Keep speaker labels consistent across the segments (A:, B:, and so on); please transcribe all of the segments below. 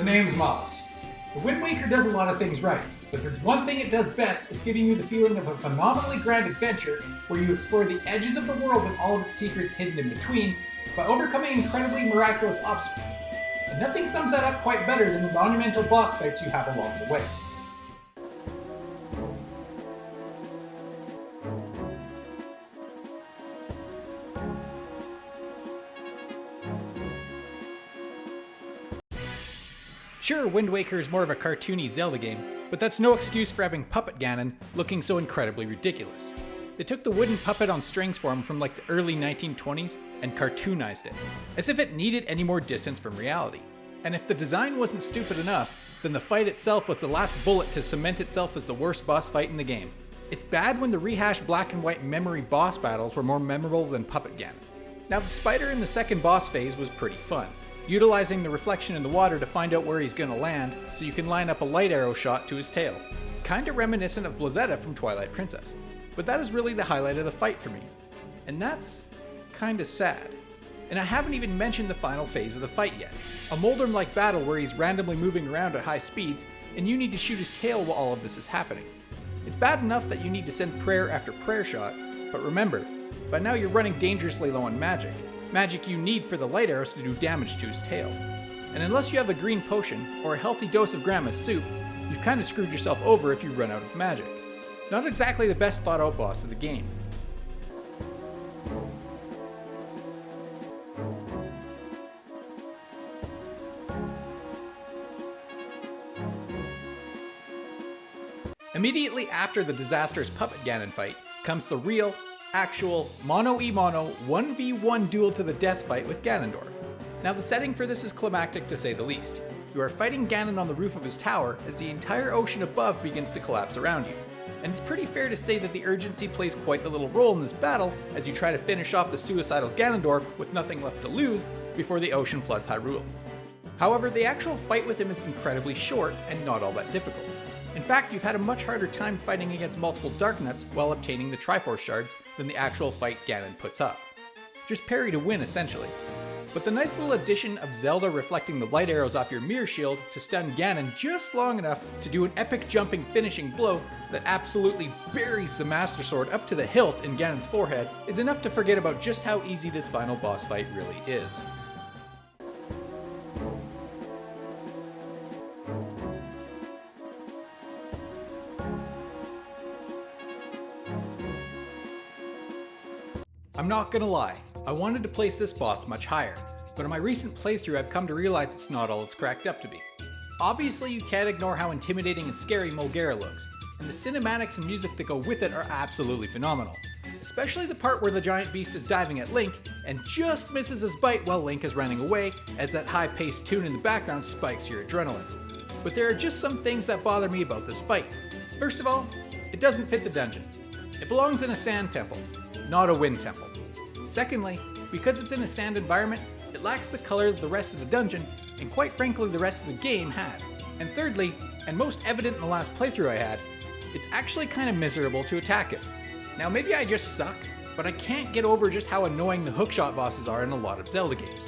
A: The name's Moss. The Wind Waker does a lot of things right, but if there's one thing it does best, it's giving you the feeling of a phenomenally grand adventure where you explore the edges of the world and all of its secrets hidden in between by overcoming incredibly miraculous obstacles. And nothing sums that up quite better than the monumental boss fights you have along the way. Sure, Wind Waker is more of a cartoony Zelda game, but that's no excuse for having Puppet Ganon looking so incredibly ridiculous. They took the wooden puppet on strings for him from like the early 1920s and cartoonized it, as if it needed any more distance from reality. And if the design wasn't stupid enough, then the fight itself was the last bullet to cement itself as the worst boss fight in the game. It's bad when the rehashed black and white memory boss battles were more memorable than Puppet Ganon. Now the spider in the second boss phase was pretty fun, utilizing the reflection in the water to find out where he's gonna land so you can line up a light arrow shot to his tail. Kinda reminiscent of Blazetta from Twilight Princess. But that is really the highlight of the fight for me. And that's kinda sad. And I haven't even mentioned the final phase of the fight yet. A Moldorm-like battle where he's randomly moving around at high speeds and you need to shoot his tail while all of this is happening. It's bad enough that you need to send prayer after prayer shot, but remember, by now you're running dangerously low on magic. Magic you need for the light arrows to do damage to his tail. And unless you have a green potion or a healthy dose of grandma's soup, you've kinda screwed yourself over if you run out of magic. Not exactly the best thought out boss of the game. Immediately after the disastrous Puppet Ganon fight comes the real, actual, mono-e-mono 1v1 duel to the death fight with Ganondorf. Now the setting for this is climactic to say the least. You are fighting Ganon on the roof of his tower as the entire ocean above begins to collapse around you. And it's pretty fair to say that the urgency plays quite a little role in this battle as you try to finish off the suicidal Ganondorf with nothing left to lose before the ocean floods Hyrule. However, the actual fight with him is incredibly short and not all that difficult. In fact, you've had a much harder time fighting against multiple Darknuts while obtaining the Triforce shards than the actual fight Ganon puts up. Just parry to win, essentially. But the nice little addition of Zelda reflecting the light arrows off your mirror shield to stun Ganon just long enough to do an epic jumping finishing blow that absolutely buries the Master Sword up to the hilt in Ganon's forehead is enough to forget about just how easy this final boss fight really is. I'm not gonna lie, I wanted to place this boss much higher, but in my recent playthrough I've come to realize it's not all it's cracked up to be. Obviously you can't ignore how intimidating and scary Mulgara looks, and the cinematics and music that go with it are absolutely phenomenal. Especially the part where the giant beast is diving at Link and just misses his bite while Link is running away as that high-paced tune in the background spikes your adrenaline. But there are just some things that bother me about this fight. First of all, it doesn't fit the dungeon. It belongs in a sand temple, not a wind temple. Secondly, because it's in a sand environment, it lacks the color the rest of the dungeon, and quite frankly the rest of the game had. And thirdly, and most evident in the last playthrough I had, it's actually kind of miserable to attack it. Now maybe I just suck, but I can't get over just how annoying the hookshot bosses are in a lot of Zelda games,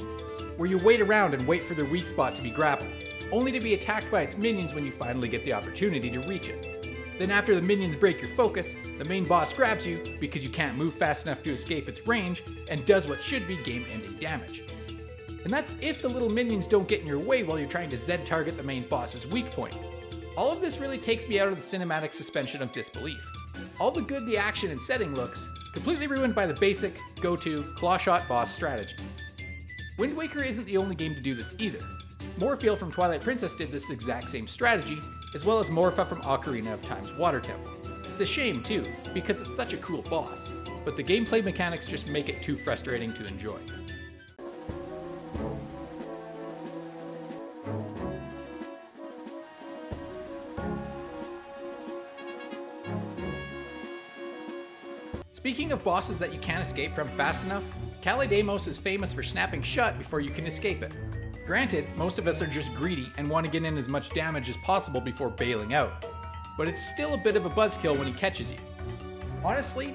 A: where you wait around and wait for their weak spot to be grappled, only to be attacked by its minions when you finally get the opportunity to reach it. Then after the minions break your focus, the main boss grabs you because you can't move fast enough to escape its range and does what should be game-ending damage. And that's if the little minions don't get in your way while you're trying to Z-target the main boss's weak point. All of this really takes me out of the cinematic suspension of disbelief. All the good the action and setting looks, completely ruined by the basic, go-to, claw-shot boss strategy. Wind Waker isn't the only game to do this either. Morpheal from Twilight Princess did this exact same strategy, as well as Morpha from Ocarina of Time's Water Temple. It's a shame too, because it's such a cool boss, but the gameplay mechanics just make it too frustrating to enjoy. Speaking of bosses that you can't escape from fast enough, Calidamos is famous for snapping shut before you can escape it. Granted, most of us are just greedy and want to get in as much damage as possible before bailing out, but it's still a bit of a buzzkill when he catches you. Honestly,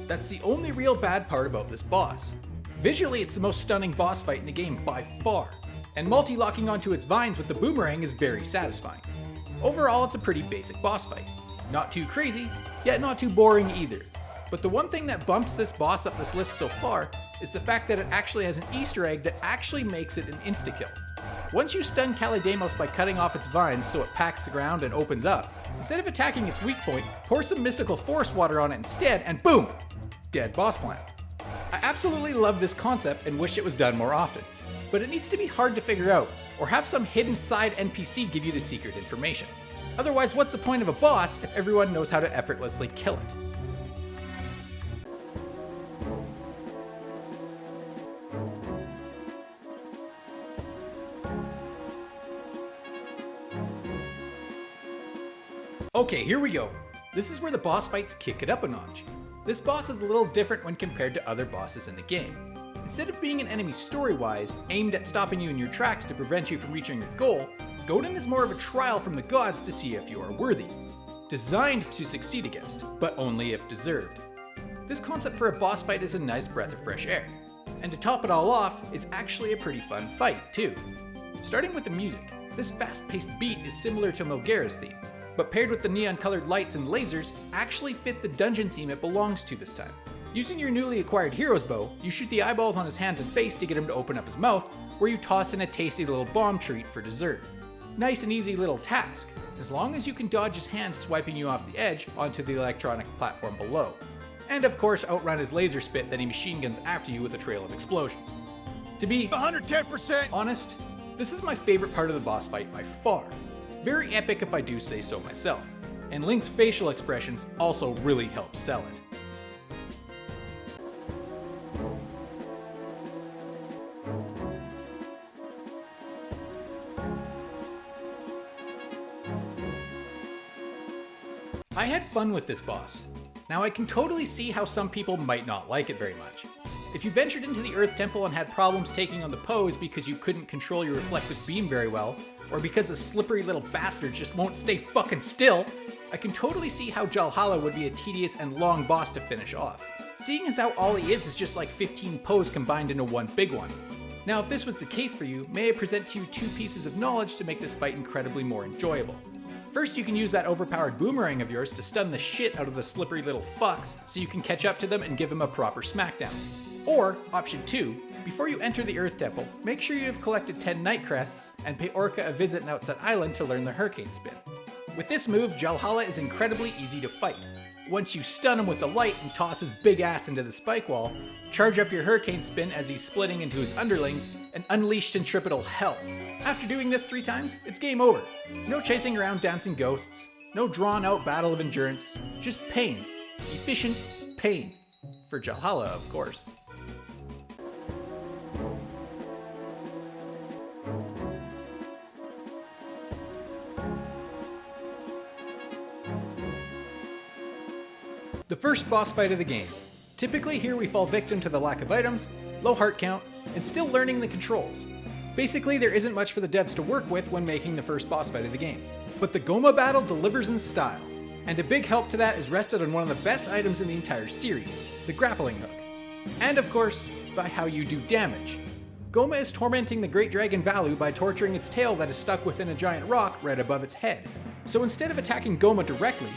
A: that's the only real bad part about this boss. Visually, it's the most stunning boss fight in the game by far. and multi-locking onto its vines with the boomerang is very satisfying. Overall, it's a pretty basic boss fight. Not too crazy, yet not too boring either. But the one thing that bumps this boss up this list so far is the fact that it actually has an Easter egg that actually makes it an insta-kill. Once you stun Calidemos by cutting off its vines so it packs the ground and opens up, instead of attacking its weak point, pour some mystical forest water on it instead and boom! Dead boss plant. I absolutely love this concept and wish it was done more often, but it needs to be hard to figure out, or have some hidden side NPC give you the secret information. Otherwise, what's the point of a boss if everyone knows how to effortlessly kill it? Okay, here we go. This is where the boss fights kick it up a notch. This boss is a little different when compared to other bosses in the game. Instead of being an enemy story-wise, aimed at stopping you in your tracks to prevent you from reaching your goal, Godin is more of a trial from the gods to see if you are worthy. Designed to succeed against, but only if deserved. This concept for a boss fight is a nice breath of fresh air. And to top it all off, is actually a pretty fun fight, too. Starting with the music, this fast-paced beat is similar to Melgara's theme, but paired with the neon-colored lights and lasers, actually fit the dungeon theme it belongs to this time. Using your newly acquired hero's bow, you shoot the eyeballs on his hands and face to get him to open up his mouth, where you toss in a tasty little bomb treat for dessert. Nice and easy little task, as long as you can dodge his hands swiping you off the edge onto the electronic platform below. And of course outrun his laser spit that he machine guns after you with a trail of explosions. To be 110% honest, this is my favorite part of the boss fight by far. Very epic if I do say so myself, and Link's facial expressions also really help sell it. I had fun with this boss. Now I can totally see how some people might not like it very much. If you ventured into the Earth Temple and had problems taking on the pose because you couldn't control your reflective beam very well, or because the slippery little bastard just won't stay fucking still, I can totally see how Jalhalla would be a tedious and long boss to finish off, seeing as how all he is just like 15 pose combined into one big one. Now if this was the case for you, may I present to you two pieces of knowledge to make this fight incredibly more enjoyable. First, you can use that overpowered boomerang of yours to stun the shit out of the slippery little fucks so you can catch up to them and give them a proper smackdown. Or, option 2, before you enter the Earth Temple, make sure you have collected 10 Night Crests and pay Orca a visit in Outset Island to learn the Hurricane Spin. With this move, Jalhalla is incredibly easy to fight. Once you stun him with the light and toss his big ass into the spike wall, charge up your Hurricane Spin as he's splitting into his underlings, and unleash centripetal hell. After doing this 3 times, it's game over. No chasing around dancing ghosts, no drawn out battle of endurance, just pain. Efficient pain. For Jalhalla, of course. The first boss fight of the game. Typically here we fall victim to the lack of items, low heart count, and still learning the controls. Basically there isn't much for the devs to work with when making the first boss fight of the game. But the Goma battle delivers in style, and a big help to that is rested on one of the best items in the entire series, the grappling hook. And of course, by how you do damage. Goma is tormenting the Great Dragon Valu by torturing its tail that is stuck within a giant rock right above its head. So instead of attacking Goma directly,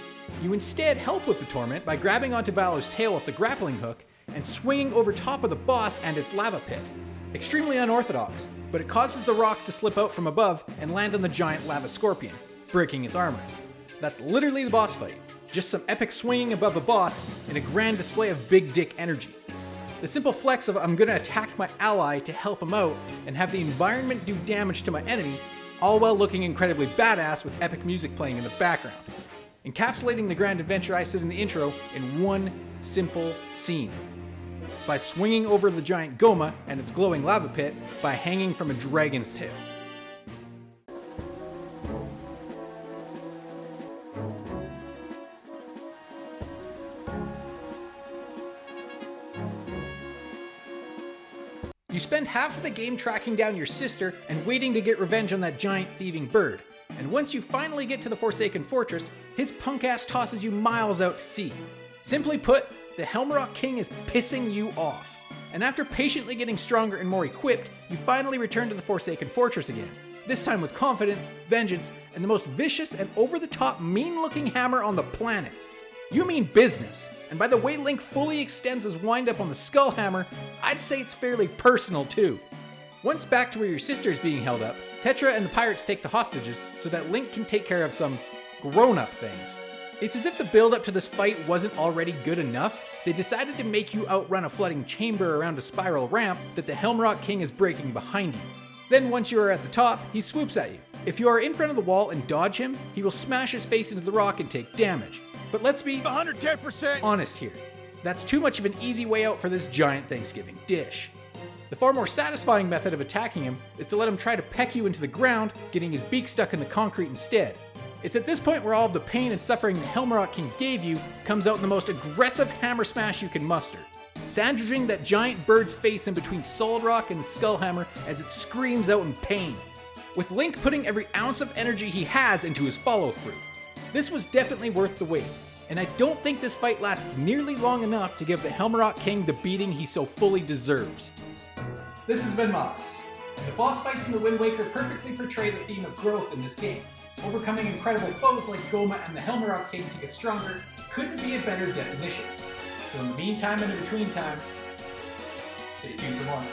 A: you instead help with the torment by grabbing onto Valu's tail with the grappling hook and swinging over top of the boss and its lava pit. Extremely unorthodox, but it causes the rock to slip out from above and land on the giant lava scorpion, breaking its armor. That's literally the boss fight, just some epic swinging above the boss and a grand display of big dick energy. The simple flex of I'm gonna attack my ally to help him out and have the environment do damage to my enemy, all while looking incredibly badass with epic music playing in the background. Encapsulating the grand adventure I said in the intro in one simple scene. By swinging over the giant Goma and its glowing lava pit by hanging from a dragon's tail. You spend half of the game tracking down your sister and waiting to get revenge on that giant thieving bird. And once you finally get to the Forsaken Fortress, his punk ass tosses you miles out to sea. Simply put, the Helmrock King is pissing you off. and after patiently getting stronger and more equipped, you finally return to the Forsaken Fortress again. This time with confidence, vengeance, and the most vicious and over-the-top mean-looking hammer on the planet. You mean business, and by the way Link fully extends his wind-up on the Skull Hammer, I'd say it's fairly personal too. Once back to where your sister is being held up, Tetra and the pirates take the hostages so that Link can take care of some grown-up things. It's as if the build-up to this fight wasn't already good enough. They decided to make you outrun a flooding chamber around a spiral ramp that the Helmrock King is breaking behind you. Then once you are at the top, he swoops at you. If you are in front of the wall and dodge him, he will smash his face into the rock and take damage. But let's be
B: 110%
A: honest here. That's too much of an easy way out for this giant Thanksgiving dish. The far more satisfying method of attacking him is to let him try to peck you into the ground, getting his beak stuck in the concrete instead. It's at this point where all of the pain and suffering the Helmrock King gave you comes out in the most aggressive hammer smash you can muster, sandwiching that giant bird's face in between Solid Rock and the Skull Hammer as it screams out in pain, with Link putting every ounce of energy he has into his follow-through. This was definitely worth the wait, and I don't think this fight lasts nearly long enough to give the Helmrock King the beating he so fully deserves. This has been Moss. The boss fights in the Wind Waker perfectly portray the theme of growth in this game. Overcoming incredible foes like Goma and the Helmrock King to get stronger couldn't be a better definition. So in the meantime and in between time, stay tuned for more.